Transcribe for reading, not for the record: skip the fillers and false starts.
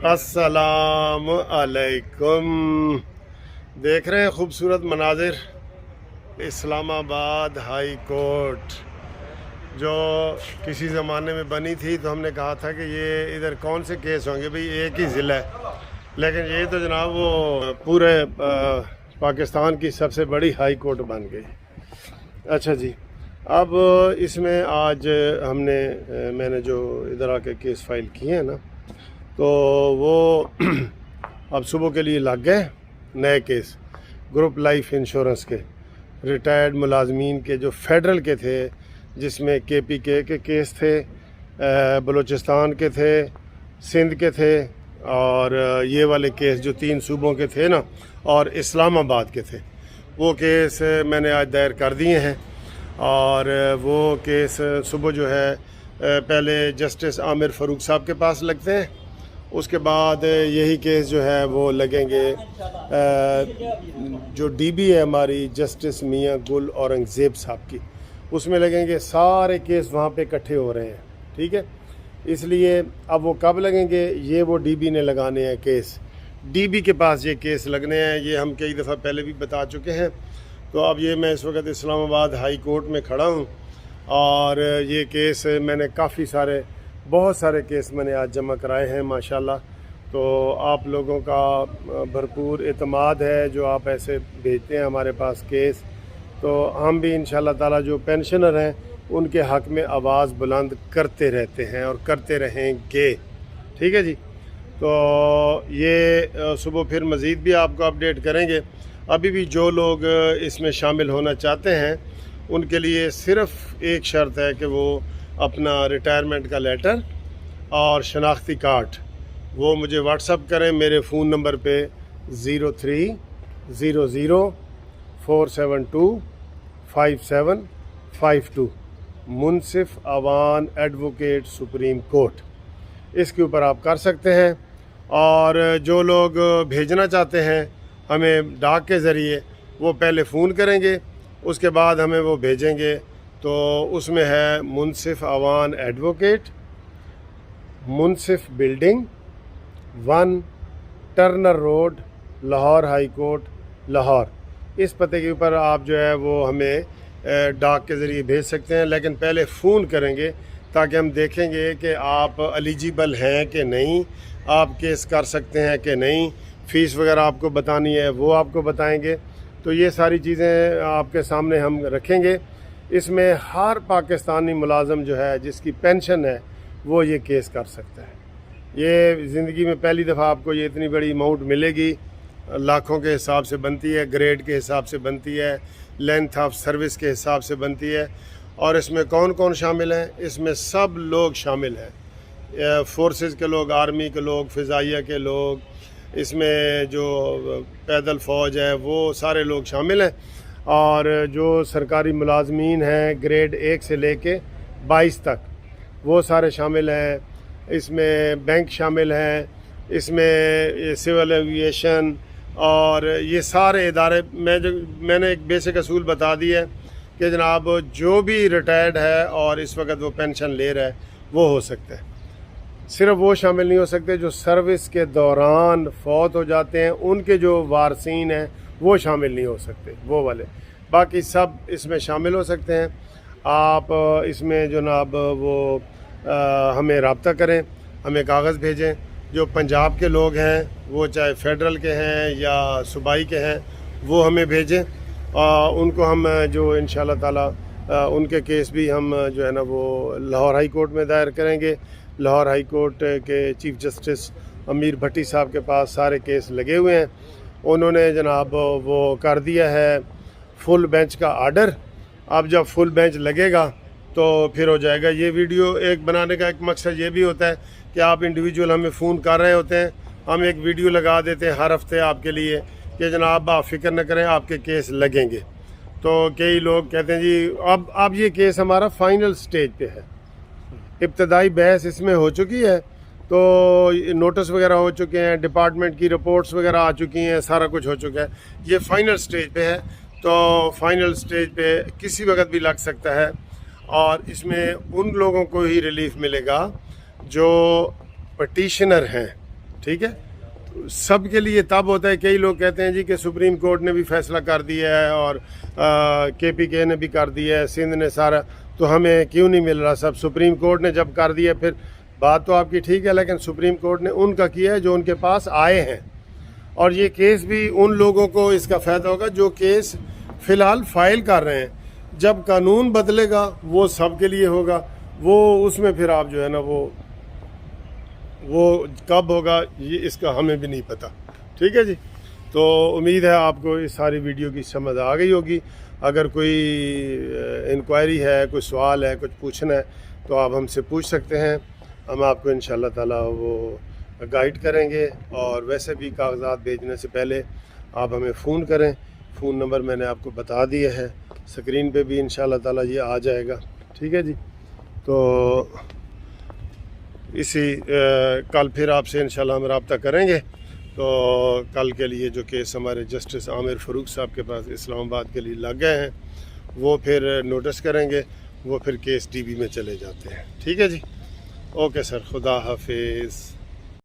السلام علیکم. دیکھ رہے ہیں خوبصورت مناظر اسلام آباد ہائی کورٹ جو کسی زمانے میں بنی تھی. تو ہم نے کہا تھا کہ یہ ادھر کون سے کیس ہوں گے بھئی، ایک ہی ضلع ہے، لیکن یہ تو جناب وہ پورے پاکستان کی سب سے بڑی ہائی کورٹ بن گئی. اچھا جی، اب اس میں آج میں نے جو ادھر آ کے کیس فائل کیے ہیں نا، تو وہ اب صبح کے لیے لگ گئے نئے کیس گروپ لائف انشورنس کے ریٹائرڈ ملازمین کے جو فیڈرل کے تھے، جس میں کے پی کے کیس تھے، بلوچستان کے تھے، سندھ کے تھے، اور یہ والے کیس جو 3 صوبوں کے تھے نا، اور اسلام آباد کے تھے. وہ کیس میں نے آج دائر کر دیے ہیں. اور وہ کیس صبح جو ہے پہلے جسٹس عامر فاروق صاحب کے پاس لگتے ہیں، اس کے بعد یہی کیس جو ہے وہ لگیں گے جو ڈی بی ہے ہماری جسٹس میاں گل اورنگزیب صاحب کی، اس میں لگیں گے. سارے کیس وہاں پہ اکٹھے ہو رہے ہیں، ٹھیک ہے. اس لیے اب وہ کب لگیں گے، یہ وہ ڈی بی نے لگانے ہیں کیس، ڈی بی کے پاس یہ کیس لگنے ہیں. یہ ہم کئی دفعہ پہلے بھی بتا چکے ہیں. تو اب یہ میں اس وقت اسلام آباد ہائی کورٹ میں کھڑا ہوں، اور یہ کیس میں نے بہت سارے کیس میں نے آج جمع کرائے ہیں ماشاءاللہ. تو آپ لوگوں کا بھرپور اعتماد ہے جو آپ ایسے بھیجتے ہیں ہمارے پاس کیس. تو ہم بھی انشاءاللہ تعالی جو پینشنر ہیں ان کے حق میں آواز بلند کرتے رہتے ہیں اور کرتے رہیں گے، ٹھیک ہے جی. تو یہ صبح پھر مزید بھی آپ کو اپڈیٹ کریں گے. ابھی بھی جو لوگ اس میں شامل ہونا چاہتے ہیں ان کے لیے صرف ایک شرط ہے کہ وہ اپنا ریٹائرمنٹ کا لیٹر اور شناختی کارڈ وہ مجھے واٹس اپ کریں میرے فون نمبر پہ 0300472572 منصف اوان ایڈوکیٹ سپریم کورٹ. اس کے اوپر آپ کر سکتے ہیں. اور جو لوگ بھیجنا چاہتے ہیں ہمیں ڈاک کے ذریعے، وہ پہلے فون کریں گے، اس کے بعد ہمیں وہ بھیجیں گے. تو اس میں ہے Munsif Awan advocate, Munsif building 1 Turner road, Lahore high court, Lahore. اس پتے کے اوپر آپ جو ہے وہ ہمیں ڈاک کے ذریعے بھیج سکتے ہیں، لیکن پہلے فون کریں گے تاکہ ہم دیکھیں گے کہ آپ ایلیجیبل ہیں کہ نہیں، آپ کیس کر سکتے ہیں کہ نہیں. فیس وغیرہ آپ کو بتانی ہے وہ آپ کو بتائیں گے. تو یہ ساری چیزیں آپ کے سامنے ہم رکھیں گے. اس میں ہر پاکستانی ملازم جو ہے جس کی پینشن ہے وہ یہ کیس کر سکتا ہے. یہ زندگی میں پہلی دفعہ آپ کو یہ اتنی بڑی اماؤنٹ ملے گی. لاکھوں کے حساب سے بنتی ہے، گریڈ کے حساب سے بنتی ہے، لینتھ آف سروس کے حساب سے بنتی ہے. اور اس میں کون کون شامل ہیں؟ اس میں سب لوگ شامل ہیں، فورسز کے لوگ، آرمی کے لوگ، فضائیہ کے لوگ، اس میں جو پیدل فوج ہے وہ سارے لوگ شامل ہیں. اور جو سرکاری ملازمین ہیں گریڈ 1 سے لے کے 22 تک وہ سارے شامل ہیں. اس میں بینک شامل ہیں، اس میں سول ایویشن، اور یہ سارے ادارے. میں نے ایک بیسک اصول بتا دی ہے کہ جناب جو بھی ریٹائرڈ ہے اور اس وقت وہ پینشن لے رہا ہے وہ ہو سکتا ہے. صرف وہ شامل نہیں ہو سکتے جو سروس کے دوران فوت ہو جاتے ہیں، ان کے جو وارثین ہیں وہ شامل نہیں ہو سکتے، وہ والے. باقی سب اس میں شامل ہو سکتے ہیں. آپ اس میں جناب وہ ہمیں رابطہ کریں، ہمیں کاغذ بھیجیں. جو پنجاب کے لوگ ہیں وہ چاہے فیڈرل کے ہیں یا صوبائی کے ہیں وہ ہمیں بھیجیں. ان کو ہم جو انشاءاللہ تعالی ان کے کیس بھی ہم جو ہے نا وہ لاہور ہائی کورٹ میں دائر کریں گے. لاہور ہائی کورٹ کے چیف جسٹس امیر بھٹی صاحب کے پاس سارے کیس لگے ہوئے ہیں. انہوں نے جناب وہ کر دیا ہے فل بینچ کا آرڈر. اب جب فل بینچ لگے گا تو پھر ہو جائے گا. یہ ویڈیو ایک بنانے کا ایک مقصد یہ بھی ہوتا ہے کہ آپ انڈیویجول ہمیں فون کر رہے ہوتے ہیں، ہم ایک ویڈیو لگا دیتے ہیں ہر ہفتے آپ کے لیے کہ جناب آپ فکر نہ کریں آپ کے کیس لگیں گے. تو کئی لوگ کہتے ہیں جی اب یہ کیس ہمارا فائنل سٹیج پہ ہے، ابتدائی بحث اس میں ہو چکی ہے، تو نوٹس وغیرہ ہو چکے ہیں، ڈپارٹمنٹ کی رپورٹس وغیرہ آ چکی ہیں، سارا کچھ ہو چکا ہے. یہ فائنل سٹیج پہ ہے. تو فائنل سٹیج پہ کسی وقت بھی لگ سکتا ہے. اور اس میں ان لوگوں کو ہی ریلیف ملے گا جو پٹیشنر ہیں, ٹھیک ہے. سب کے لیے تب ہوتا ہے, کئی لوگ کہتے ہیں جی کہ سپریم کورٹ نے بھی فیصلہ کر دیا ہے اور KPK نے بھی کر دیا ہے, سندھ نے سارا, تو ہمیں کیوں نہیں مل رہا. سب سپریم کورٹ نے جب کر دیا, پھر بات تو آپ کی ٹھیک ہے, لیکن سپریم کورٹ نے ان کا کیا ہے جو ان کے پاس آئے ہیں. اور یہ کیس بھی ان لوگوں کو اس کا فائدہ ہوگا جو کیس فی الحال فائل کر رہے ہیں. جب قانون بدلے گا وہ سب کے لیے ہوگا, وہ اس میں پھر آپ جو ہے نا وہ کب ہوگا یہ اس کا ہمیں بھی نہیں پتہ, ٹھیک ہے جی. تو امید ہے آپ کو اس ساری ویڈیو کی سمجھ آ گئی ہوگی. اگر کوئی انکوائری ہے, کوئی سوال ہے, کچھ پوچھنا ہے تو آپ ہم سے پوچھ سکتے ہیں, ہم آپ کو انشاءاللہ تعالیٰ وہ گائیڈ کریں گے. اور ویسے بھی کاغذات بھیجنے سے پہلے آپ ہمیں فون کریں. فون نمبر میں نے آپ کو بتا دیا ہے, اسکرین پہ بھی انشاءاللہ تعالیٰ یہ آ جائے گا, ٹھیک ہے جی. تو اسی کل پھر آپ سے انشاءاللہ ہم رابطہ کریں گے. تو کل کے لیے جو کیس ہمارے جسٹس عامر فاروق صاحب کے پاس اسلام آباد کے لیے لگ گئے ہیں, وہ پھر نوٹس کریں گے, وہ پھر کیس DB میں چلے جاتے ہیں, ٹھیک ہے جی. اوکے سر, خدا حافظ.